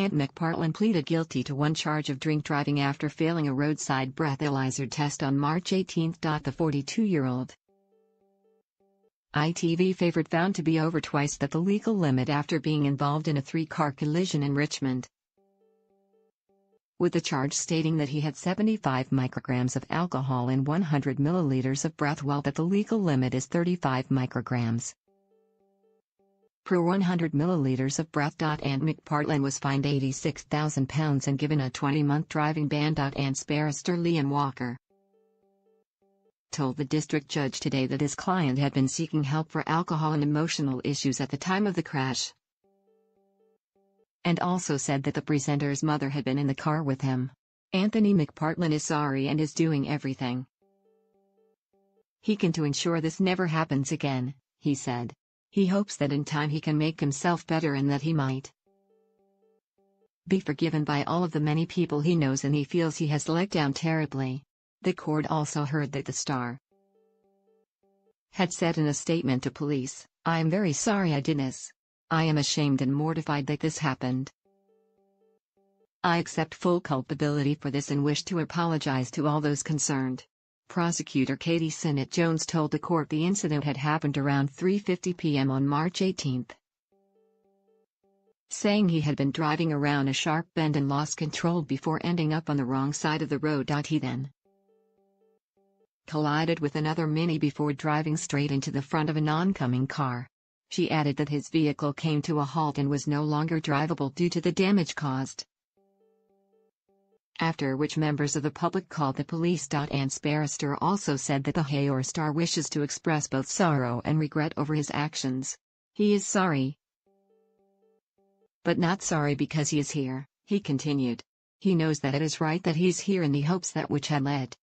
Ant McPartlin pleaded guilty to one charge of drink driving after failing a roadside breathalyser test on March 18. The 42-year-old ITV favorite found to be over twice that the legal limit after being involved in a three-car collision in Richmond, with the charge stating that he had 75 micrograms of alcohol in 100 milliliters of breath while that the legal limit is 35 micrograms per 100 milliliters of breath. Ant McPartlin was fined £86,000 and given a 20-month driving ban. Ant's barrister Liam Walker told the district judge today that his client had been seeking help for alcohol and emotional issues at the time of the crash, and also said that the presenter's mother had been in the car with him. Anthony McPartlin is sorry and is doing everything he can to ensure this never happens again, he said. He hopes that in time he can make himself better and that he might be forgiven by all of the many people he knows and he feels he has let down terribly. The court also heard that the star had said in a statement to police, "I am very sorry I did this. I am ashamed and mortified that this happened. I accept full culpability for this and wish to apologize to all those concerned." Prosecutor Katie Sinnott Jones told the court the incident had happened around 3:50 p.m. on March 18, saying he had been driving around a sharp bend and lost control before ending up on the wrong side of the road. He then collided with another Mini before driving straight into the front of an oncoming car. She added that his vehicle came to a halt and was no longer drivable due to the damage caused, after which members of the public called the police. Ant's barrister also said that the Hayor star wishes to express both sorrow and regret over his actions. He is sorry, but not sorry because he is here, he continued. He knows that it is right that he's here and he hopes that which had led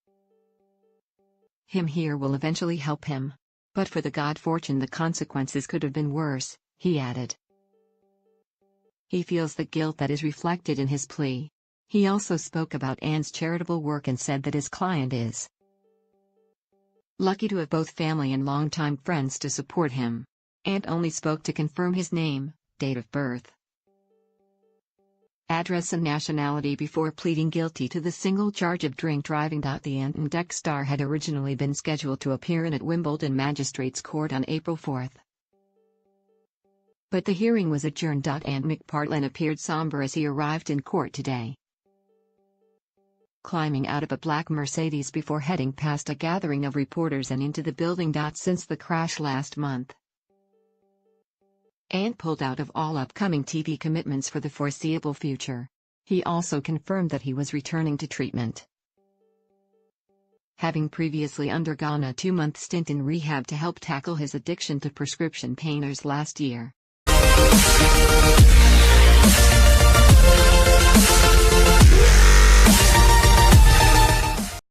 him here will eventually help him. But for the God fortune the consequences could have been worse, he added. He feels the guilt that is reflected in his plea. He also spoke about Ant's charitable work and said that his client is lucky to have both family and longtime friends to support him. Ant only spoke to confirm his name, date of birth, address and nationality before pleading guilty to the single charge of drink driving. The Ant and Dec star had originally been scheduled to appear at Wimbledon Magistrates Court on April 4. But the hearing was adjourned. Ant McPartlin appeared somber as he arrived in court today, climbing out of a black Mercedes before heading past a gathering of reporters and into the building. Since the crash last month, Ant pulled out of all upcoming TV commitments for the foreseeable future. He also confirmed that he was returning to treatment, having previously undergone a 2-month stint in rehab to help tackle his addiction to prescription painkillers last year.